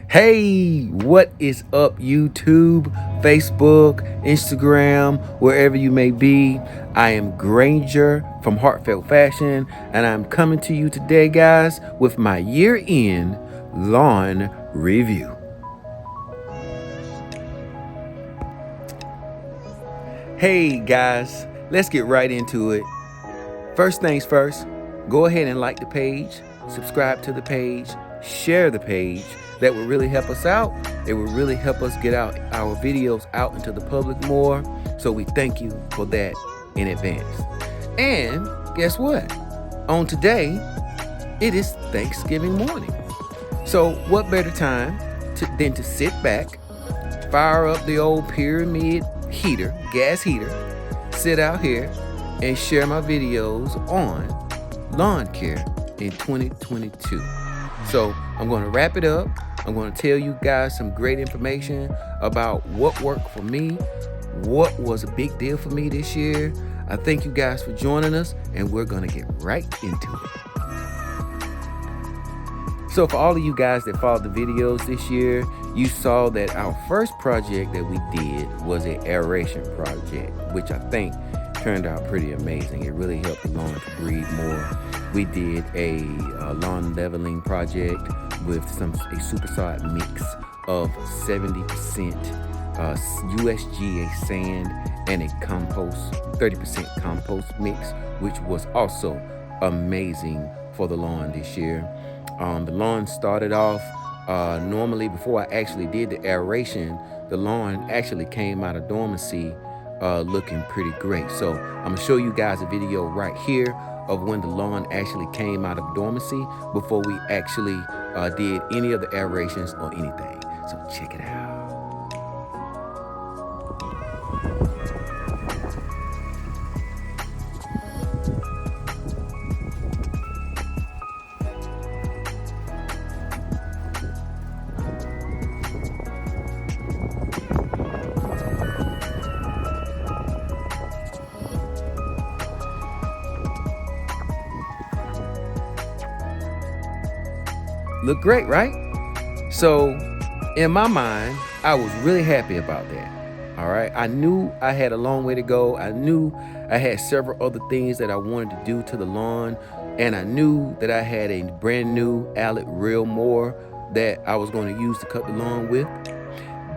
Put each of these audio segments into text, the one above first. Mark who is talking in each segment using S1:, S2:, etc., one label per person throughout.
S1: Hey, what is up, YouTube, Facebook, Instagram, wherever you may be? I am Granger from Heartfelt Fashion, and I'm coming to you today, guys, with my year-end lawn review. Hey, guys, let's get right into it. First things first, go ahead and like the page, subscribe to the page, share the page. That would really help us out. It would really help us get out our videos out into the public more. So we thank you for that in advance. And guess what? On today, it is Thanksgiving morning. So what better time than to sit back, fire up the old pyramid heater, gas heater, sit out here and share my videos on lawn care in 2022. So I'm going to wrap it up. I'm going to tell you guys some great information about what worked for me, what was a big deal for me this year. I thank you guys for joining us, and we're going to get right into it. So for all of you guys that followed the videos this year, you saw that our first project that we did was an aeration project, which I think turned out pretty amazing. It really helped the lawn to breathe more. We did a lawn leveling project with a supersonic mix of 70% USGA sand and a 30% compost mix, which was also amazing for the lawn this year. The lawn started off, normally before I actually did the aeration, the lawn actually came out of dormancy looking pretty great. So I'm gonna show you guys a video right here of when the lawn actually came out of dormancy before we actually did any of the aerations or anything. So check it out. Look great, right? So in my mind, I was really happy about that. All right. I knew I had a long way to go. I knew I had several other things that I wanted to do to the lawn. And I knew that I had a brand new Allitt Real Mower that I was going to use to cut the lawn with.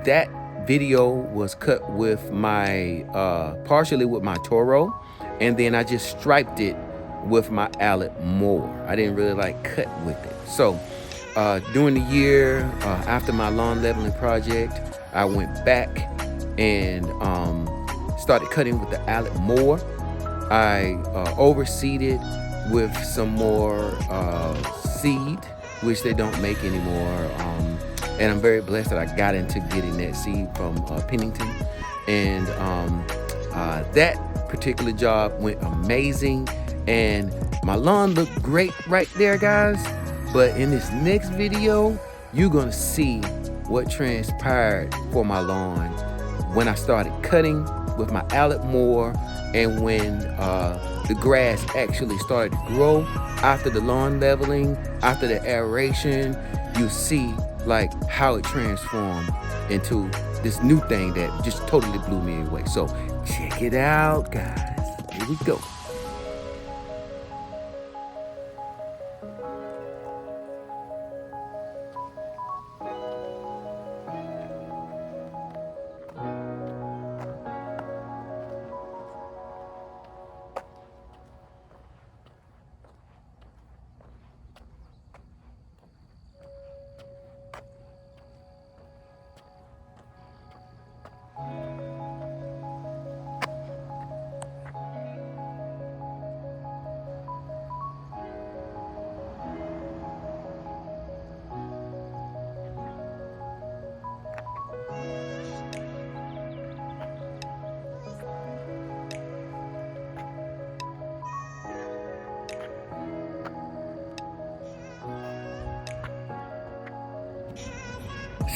S1: That video was cut with my, partially with my Toro. And then I just striped it with my Allitt mower. I didn't really like cut with it. So during the year, after my lawn leveling project, I went back and started cutting with the Allitt mower. I overseeded with some more seed, which they don't make anymore. And I'm very blessed that I got into getting that seed from Pennington. And that particular job went amazing. And my lawn looked great right there, guys. But in this next video, you're gonna see what transpired for my lawn when I started cutting with my Allitt mower and when the grass actually started to grow after the lawn leveling, after the aeration. You see like how it transformed into this new thing that just totally blew me away. So check it out, guys. Here we go.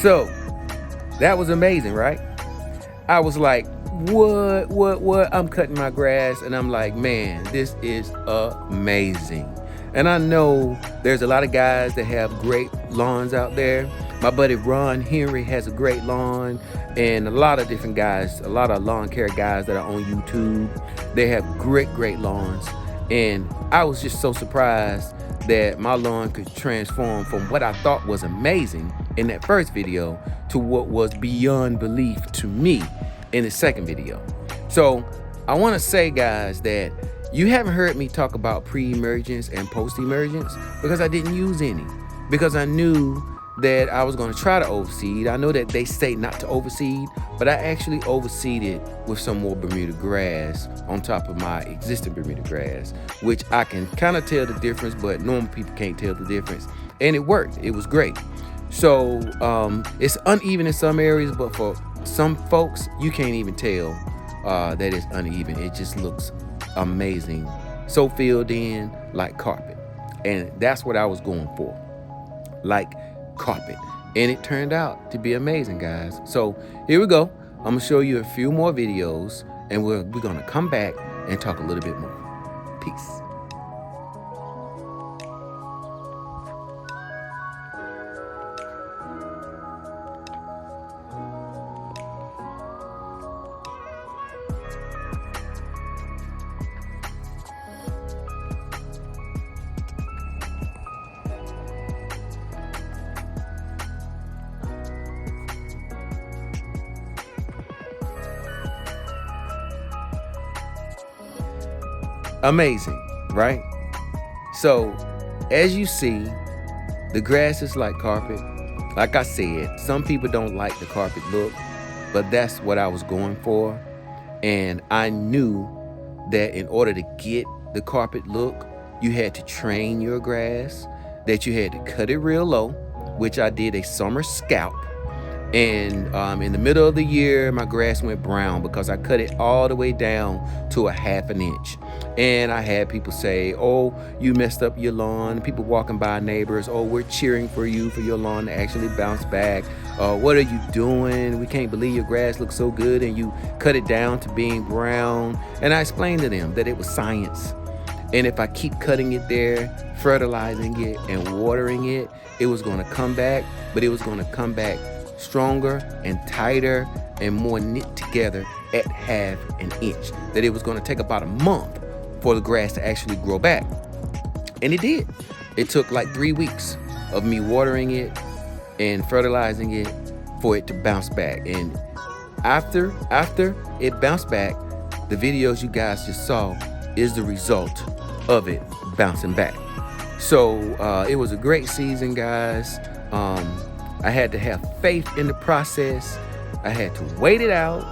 S1: So that was amazing, right? I was like, what? I'm cutting my grass and I'm like, man, this is amazing. And I know there's a lot of guys that have great lawns out there, My buddy Ron Henry has a great lawn, and a lot of different guys, a lot of lawn care guys that are on YouTube, they have great lawns. And I was just so surprised that my lawn could transform from what I thought was amazing in that first video to what was beyond belief to me in the second video. So I want to say, guys, that you haven't heard me talk about pre-emergence and post-emergence because I didn't use any, because I knew that I was going to try to overseed. I know that they say not to overseed, but I actually overseeded with some more Bermuda grass on top of my existing Bermuda grass, which I can kind of tell the difference, but normal people can't tell the difference. And it worked. It was great. So it's uneven in some areas, but for some folks, you can't even tell that it's uneven. It just looks amazing. So filled in like carpet. And that's what I was going for, like carpet. And it turned out to be amazing, guys. So here we go. I'm gonna show you a few more videos, and we're gonna come back and talk a little bit more. Peace. Amazing, right? So as you see, the grass is like carpet. Like I said, some people don't like the carpet look, but that's what I was going for. And I knew that in order to get the carpet look, you had to train your grass, that you had to cut it real low, which I did a summer scalp. And in the middle of the year, my grass went brown because I cut it all the way down to 1/2 inch. And I had people say, oh, you messed up your lawn. People walking by, neighbors, oh, we're cheering for you for your lawn to actually bounce back. What are you doing? We can't believe your grass looks so good and you cut it down to being brown. And I explained to them that it was science. And if I keep cutting it there, fertilizing it and watering it, it was going to come back, but it was going to come back stronger and tighter and more knit together at 1/2 inch. That it was going to take about a month for the grass to actually grow back. And it did. It took like 3 weeks of me watering it and fertilizing it for it to bounce back. And after it bounced back, the videos you guys just saw is the result of it bouncing back. So it was a great season, guys. I had to have faith in the process. I had to wait it out,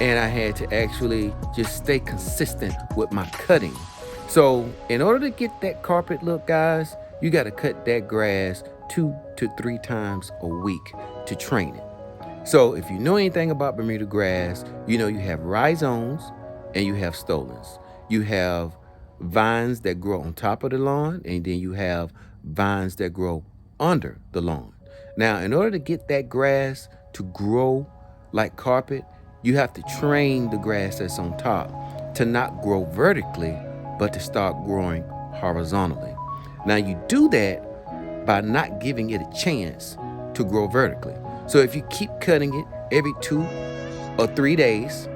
S1: and I had to actually just stay consistent with my cutting. So in order to get that carpet look, guys, you got to cut that grass 2 to 3 times a week to train it. So if you know anything about Bermuda grass, you know you have rhizomes and you have stolons. You have vines that grow on top of the lawn, and then you have vines that grow under the lawn. Now, in order to get that grass to grow like carpet, you have to train the grass that's on top to not grow vertically, but to start growing horizontally. Now, you do that by not giving it a chance to grow vertically. So if you keep cutting it every 2 or 3 days,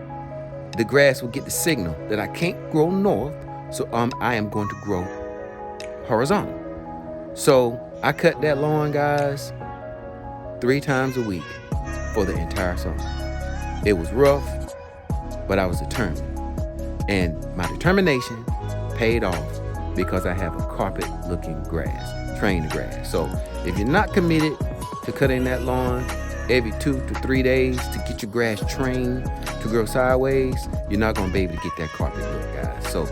S1: the grass will get the signal that I can't grow north, so I am going to grow horizontal. So I cut that lawn, guys, 3 times a week for the entire summer. It was rough, but I was determined. And my determination paid off because I have a carpet-looking grass, trained grass. So if you're not committed to cutting that lawn every 2 to 3 days to get your grass trained to grow sideways, you're not going to be able to get that carpet look, guys. So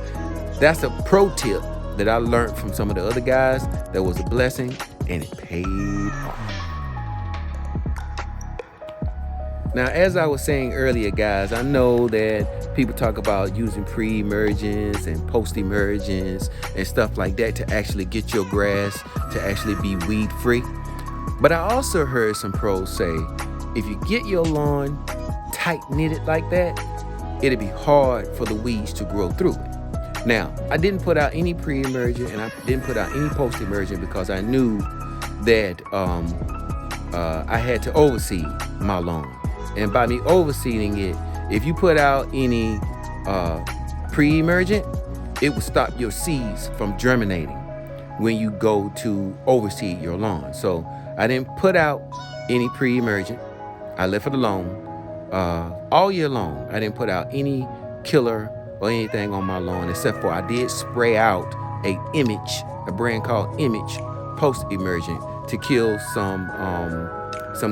S1: that's a pro tip that I learned from some of the other guys that was a blessing, and it paid off. Now, as I was saying earlier, guys, I know that people talk about using pre-emergence and post-emergence and stuff like that to actually get your grass to actually be weed-free. But I also heard some pros say, if you get your lawn tight-knitted like that, it'll be hard for the weeds to grow through it. Now, I didn't put out any pre-emergent and I didn't put out any post-emergent because I knew that I had to overseed my lawn. And by me overseeding it, if you put out any pre-emergent, it will stop your seeds from germinating when you go to overseed your lawn. So I didn't put out any pre-emergent. I left it alone all year long. I didn't put out any killer or anything on my lawn, except for I did spray out a brand called Image post-emergent to kill some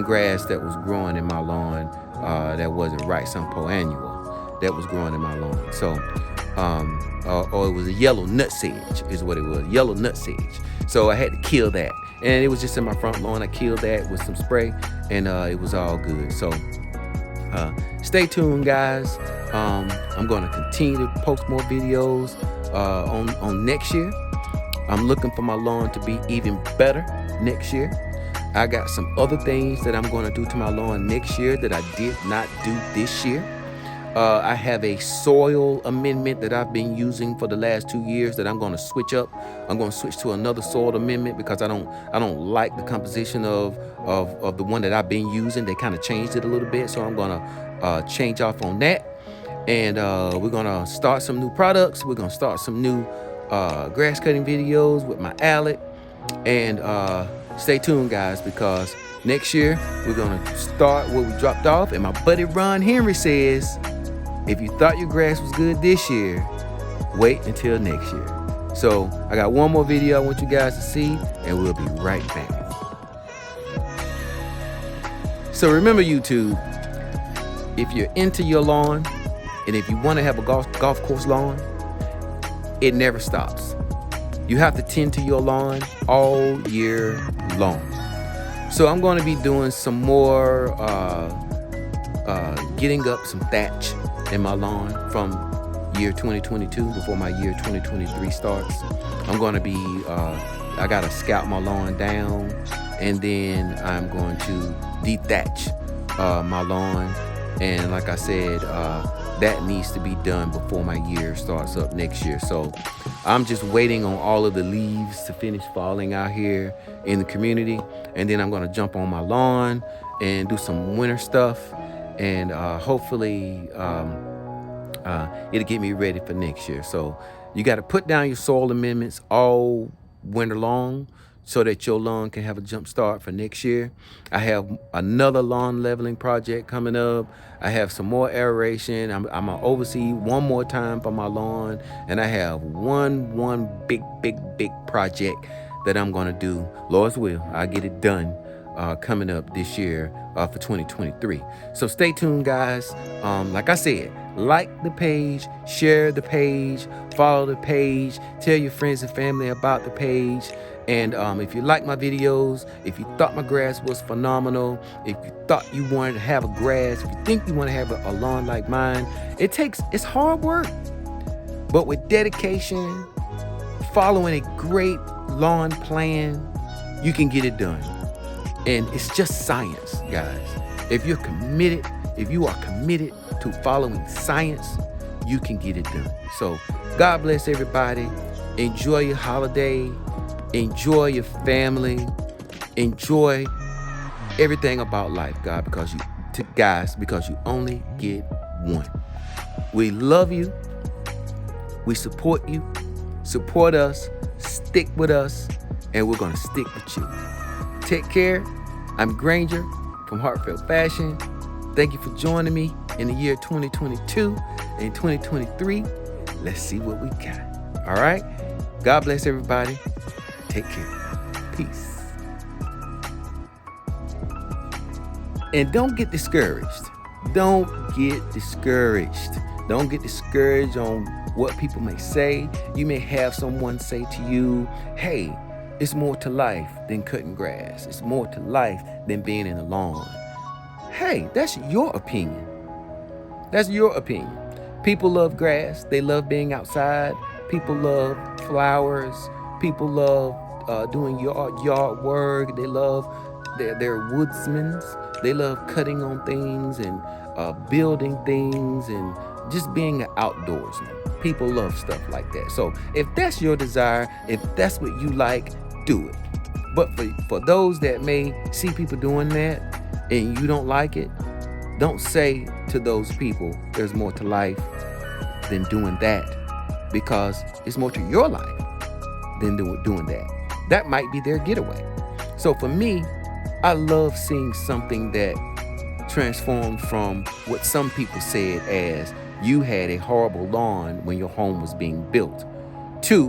S1: grass that was growing in my lawn that wasn't right, some poannual that was growing in my lawn. So, or it was a yellow nutsedge is what it was, yellow nutsedge. So I had to kill that. And it was just in my front lawn. I killed that with some spray, and it was all good. So stay tuned, guys. I'm going to continue to post more videos on next year. I'm looking for my lawn to be even better next year. I got some other things that I'm going to do to my lawn next year that I did not do this year. I have a soil amendment that I've been using for the last 2 years that I'm going to switch up. I'm going to switch to another soil amendment because I don't like the composition of the one that I've been using. They kind of changed it a little bit, so I'm going to change off on that. And we're going to start some new products. We're going to start some new grass cutting videos with my Alec. And stay tuned, guys, because next year we're going to start where we dropped off. And my buddy Ron Henry says, if you thought your grass was good this year, wait until next year. So I got one more video I want you guys to see, and we'll be right back. So remember, YouTube, if you're into your lawn, and if you want to have a golf course lawn, it never stops. You have to tend to your lawn all year long. So I'm going to be doing some more getting up some thatch in my lawn from year 2022 before my year 2023 starts. I'm going to be, I got to scout my lawn down, and then I'm going to dethatch my lawn. And like I said, that needs to be done before my year starts up next year. So I'm just waiting on all of the leaves to finish falling out here in the community. And then I'm going to jump on my lawn and do some winter stuff. And hopefully it'll get me ready for next year. So you got to put down your soil amendments all winter long so that your lawn can have a jump start for next year. I have another lawn leveling project coming up. I have some more aeration. I'm gonna oversee one more time for my lawn. And I have one big project that I'm gonna do. Lord's will, I'll get it done coming up this year for 2023. So stay tuned, guys. Like I said, like the page, share the page, follow the page, tell your friends and family about the page. And if you like my videos, if you thought my grass was phenomenal, if you thought you wanted to have a grass, if you think you want to have a lawn like mine, it's hard work. But with dedication, following a great lawn plan, you can get it done. And it's just science, guys. If you are committed to following science, you can get it done. So God bless everybody. Enjoy your holiday. Enjoy your family. Enjoy everything about life, because you only get one. We love you. We support you. Support us. Stick with us. And we're going to stick with you. Take care. I'm Granger from Heartfelt Fashion. Thank you for joining me in the year 2022 and 2023. Let's see what we got. All right. God bless everybody. Take care. Peace. And don't get discouraged. Don't get discouraged. Don't get discouraged on what people may say. You may have someone say to you, hey, it's more to life than cutting grass. It's more to life than being in the lawn. Hey, that's your opinion. That's your opinion. People love grass. They love being outside. People love flowers. People love doing yard work. They love they're woodsmen. They love cutting on things and building things and just being an outdoorsman. People love stuff like that. So if that's your desire, if that's what you like, do it. But for those that may see people doing that and you don't like it, don't say to those people there's more to life than doing that, because it's more to your life than doing that. That might be their getaway. So for me, I love seeing something that transformed from what some people said as you had a horrible lawn when your home was being built to,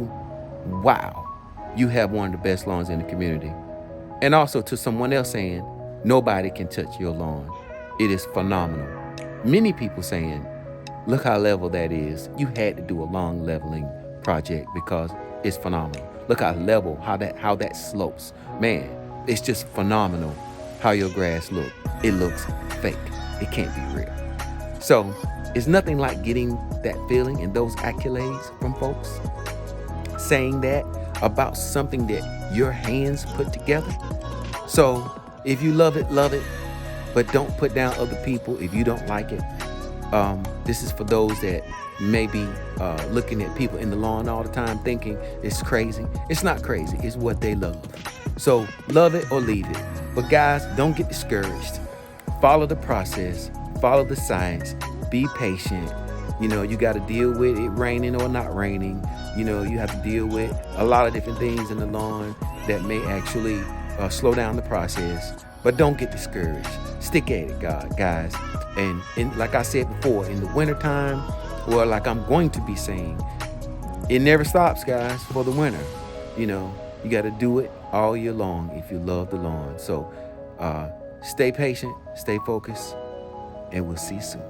S1: wow, you have one of the best lawns in the community. And also to someone else saying, nobody can touch your lawn. It is phenomenal. Many people saying, look how level that is. You had to do a lawn leveling project because it's phenomenal. Look how level, how that slopes. Man, it's just phenomenal how your grass look. It looks fake. It can't be real. So it's nothing like getting that feeling and those accolades from folks saying that about something that your hands put together. So if you love it, but don't put down other people if you don't like it. This is for those that may be looking at people in the lawn all the time thinking it's crazy. It's not crazy. It's what they love. So love it or leave it. But guys, don't get discouraged. Follow the process. Follow the science. Be patient. You got to deal with it raining or not raining. You have to deal with a lot of different things in the lawn that may actually slow down the process. But don't get discouraged. Stick at it, guys. And like I said before, in the wintertime, or like I'm going to be saying, it never stops, guys, for the winter. You got to do it all year long if you love the lawn. So stay patient, stay focused, and we'll see you soon.